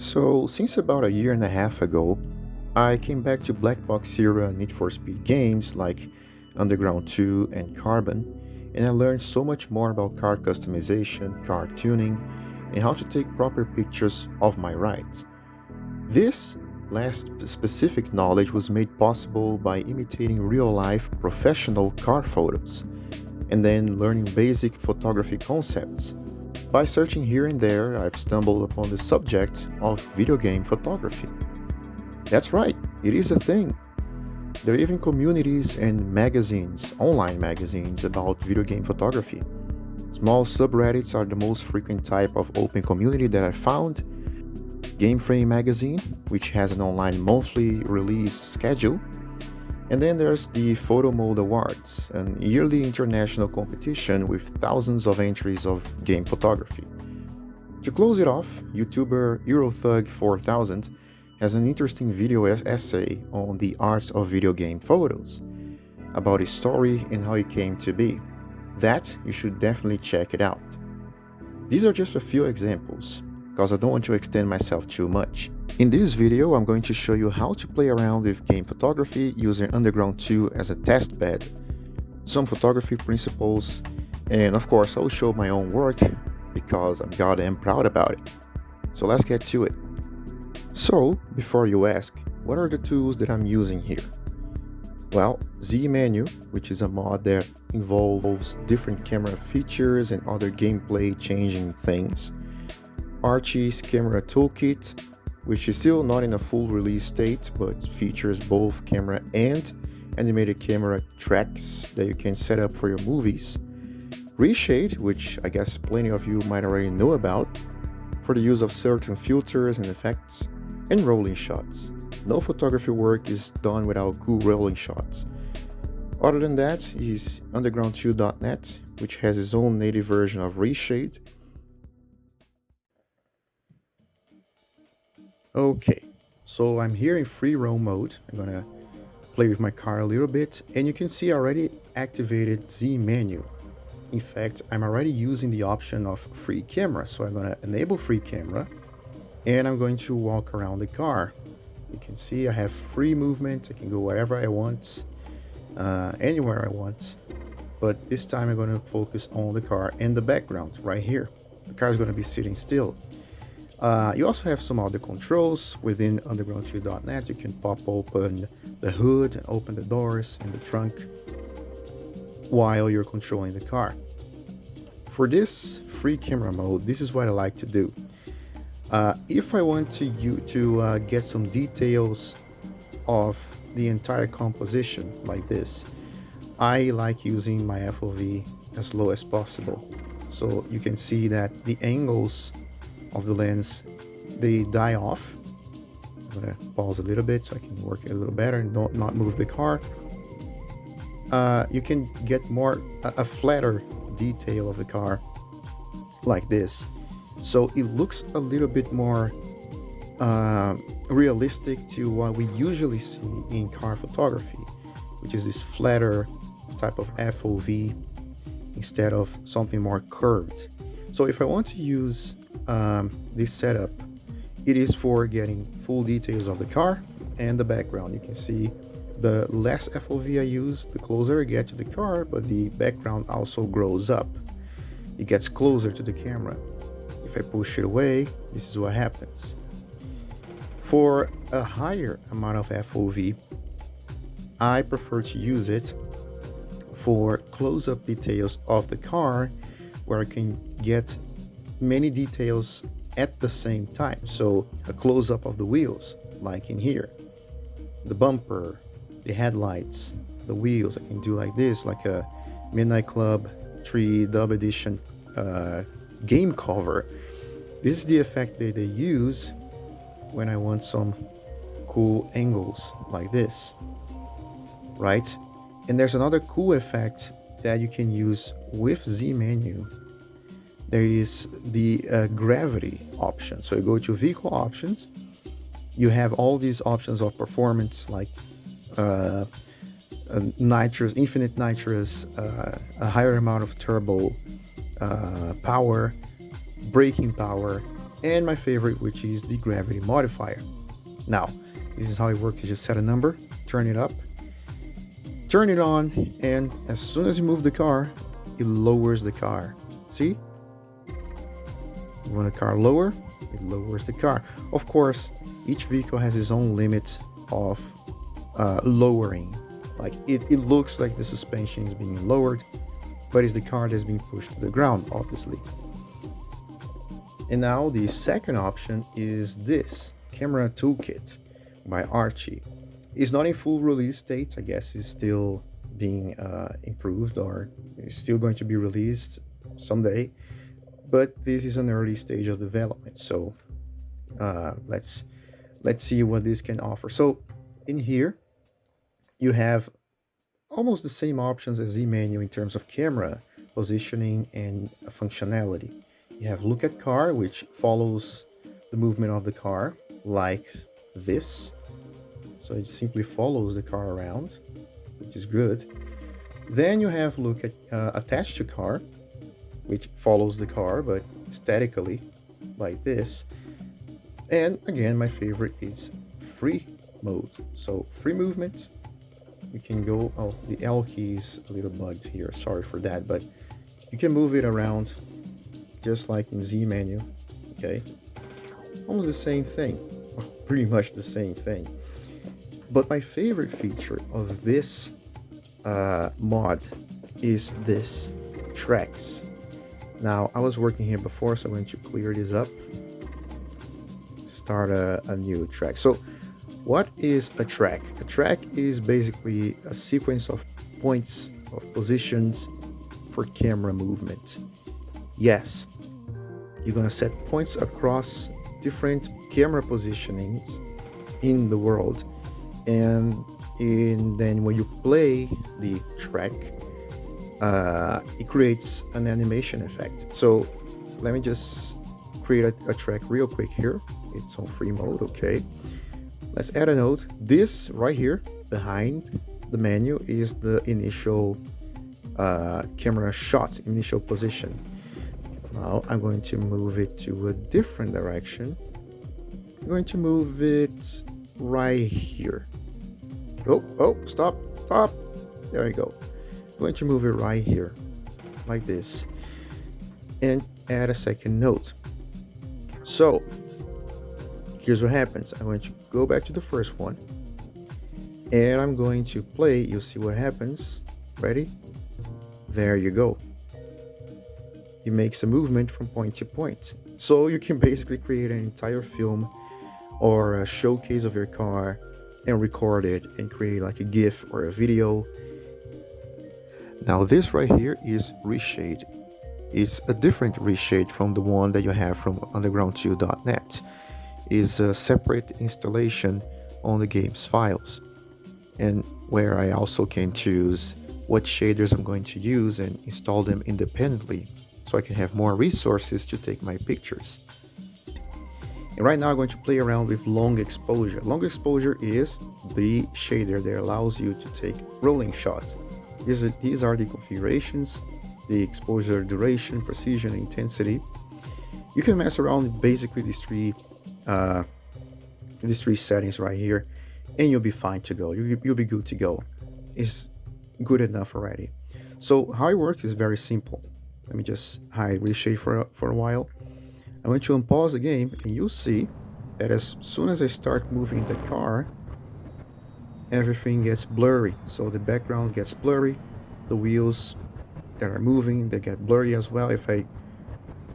So, since about a year and a half ago, I came back to Black Box era Need for Speed games like Underground 2 and Carbon, and I learned so much more about car customization, car tuning, and how to take proper pictures of my rides. This last specific knowledge was made possible by imitating real life professional car photos and then learning basic photography concepts. By searching here and there, I've stumbled upon the subject of video game photography. That's right, it is a thing. There are even communities and magazines, online magazines, about video game photography. Small subreddits are the most frequent type of open community that I found. Game Frame magazine, which has an online monthly release schedule. And then there's the Photo Mode Awards, an yearly international competition with thousands of entries of game photography. To close it off, YouTuber EuroThug4000 has an interesting video essay on the art of video game photos, about his story and how it came to be. That you should definitely check it out. These are just a few examples, because I don't want to extend myself too much. In this video, I'm going to show you how to play around with game photography using Underground 2 as a test bed, some photography principles, and of course I'll show my own work because I'm goddamn proud about it. So let's get to it. So, before you ask, what are the tools that I'm using here? Well, ZMenu, which is a mod that involves different camera features and other gameplay changing things. Archie's camera toolkit, which is still not in a full release state, but features both camera and animated camera tracks that you can set up for your movies. ReShade, which I guess plenty of you might already know about, for the use of certain filters and effects, and rolling shots. No photography work is done without cool rolling shots. Other than that is underground2.net, which has its own native version of ReShade. Okay, so I'm here in free roam mode. I'm gonna play with my car a little bit, and you can see I already activated ZMenu. In fact, I'm already using the option of free camera, so I'm gonna enable free camera, and I'm going to walk around the car. You can see I have free movement. I can go wherever I want, anywhere I want, but this time I'm going to focus on the car and the background right here. The car is going to be sitting still. You also have some other controls within underground2.net. You can pop open the hood, open the doors and the trunk while you're controlling the car. For this free camera mode, this is what I like to do. If I want to get some details of the entire composition like this, I like using my FOV as low as possible. So you can see that the angles of the lens, they die off. I'm gonna pause a little bit so I can work a little better and not move the car. You can get a flatter detail of the car like this. So it looks a little bit more realistic to what we usually see in car photography, which is this flatter type of FOV instead of something more curved. So if I want to use this setup, it is for getting full details of the car and the background. You can see the less FOV I use, the closer I get to the car, but the background also grows up. It gets closer to the camera. If I push it away, this is what happens. For a higher amount of FOV, I prefer to use it for close-up details of the car, where I can get many details at the same time. So a close-up of the wheels, like in here, the bumper, the headlights, the wheels. I can do like this, like a Midnight Club 3 Dub Edition game cover. This is the effect that they use when I want some cool angles like this, right? And there's another cool effect that you can use with ZMenu. There is the gravity option. So you go to vehicle options, you have all these options of performance like nitrous, infinite nitrous, a higher amount of turbo power, braking power, and my favorite, which is the gravity modifier. Now, this is how it works. You just set a number, turn it up, turn it on, and as soon as you move the car, it lowers the car. See? You want a car lower, it lowers the car. Of course, each vehicle has its own limit of lowering. Like it looks like the suspension is being lowered, but it's the car that's being pushed to the ground, obviously. And now the second option is this camera toolkit by Archie. It's not in full release state. I guess it's still being improved, or it's still going to be released someday, but this is an early stage of development. So let's see what this can offer. So in here you have almost the same options as ZMenu in terms of camera positioning and functionality. You have look at car, which follows the movement of the car like this. So it simply follows the car around, which is good. Then you have look at attached to car, which follows the car but statically like this. And again, my favorite is free mode. So free movement, you can go, oh, the L key is a little bugged here, sorry for that, but you can move it around just like in ZMenu. Okay, almost the same thing, pretty much the same thing. But my favorite feature of this mod is this tracks. Now, I was working here before, so I'm going to clear this up, start a new track. So what is a track? A track is basically a sequence of points, of positions for camera movement. Yes, you're going to set points across different camera positionings in the world, and then when you play the track, it creates an animation effect. So let me just create a track real quick here. It's on free mode. Okay, let's add a note. This right here behind the menu is the initial camera shot, initial position. Now I'm going to move it to a different direction. I'm going to move it right here. Oh, stop. There you go. I'm going to move it right here like this and add a second note. So here's what happens. I'm going to go back to the first one and I'm going to play. You'll see what happens. Ready? There you go. It makes a movement from point to point. So you can basically create an entire film or a showcase of your car and record it and create like a GIF or a video. Now this right here is ReShade. It's a different ReShade from the one that you have from underground2.net. It's a separate installation on the game's files, and where I also can choose what shaders I'm going to use and install them independently, so I can have more resources to take my pictures. And right now I'm going to play around with long exposure. Long exposure is the shader that allows you to take rolling shots. These are the configurations, the exposure duration, precision, intensity. You can mess around with basically these three settings right here, and you'll be fine to go. You'll be good to go. It's good enough already. So how it works is very simple. Let me just hide ReShade for a while. I'm going to unpause the game, and you'll see that as soon as I start moving the car, everything gets blurry. So the background gets blurry, the wheels that are moving, they get blurry as well. If I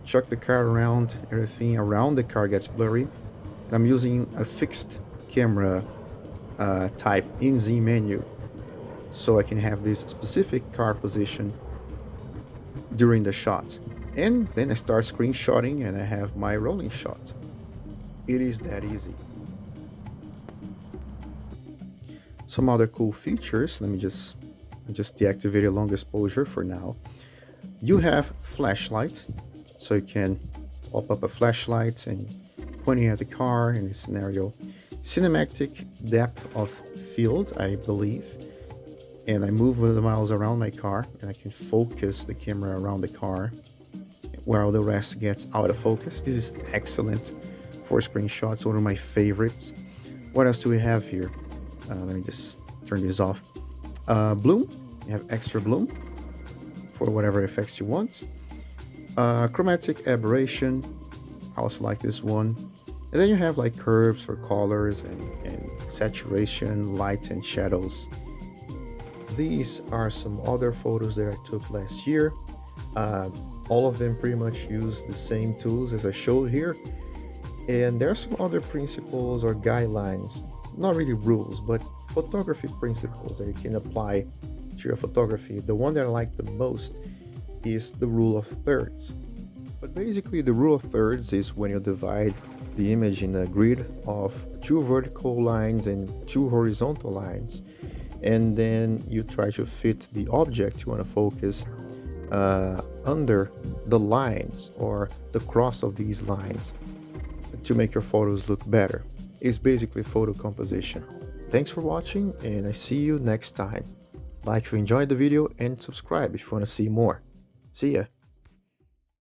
chuck the car around, everything around the car gets blurry. And I'm using a fixed camera type in ZMenu, so I can have this specific car position during the shot. And then I start screenshotting and I have my rolling shot. It is that easy. Some other cool features, let me just deactivate a long exposure for now. You have flashlight, so you can pop up a flashlight and pointing at the car in this scenario. Cinematic depth of field, I believe, and I move the mouse around my car and I can focus the camera around the car while the rest gets out of focus. This is excellent for screenshots, one of my favorites. What else do we have here? Let me just turn this off. Bloom, you have extra bloom for whatever effects you want. Chromatic aberration, I also like this one. And then you have like curves for colors and saturation, light and shadows. These are some other photos that I took last year. All of them pretty much use the same tools as I showed here. And there are some other principles or guidelines, not really rules, but photography principles that you can apply to your photography. The one that I like the most is the rule of thirds. But basically the rule of thirds is when you divide the image in a grid of 2 vertical lines and 2 horizontal lines, and then you try to fit the object you want to focus under the lines or the cross of these lines to make your photos look better. It's basically photo composition. Thanks for watching, and I see you next time. Like if you enjoyed the video and subscribe if you want to see more. See ya!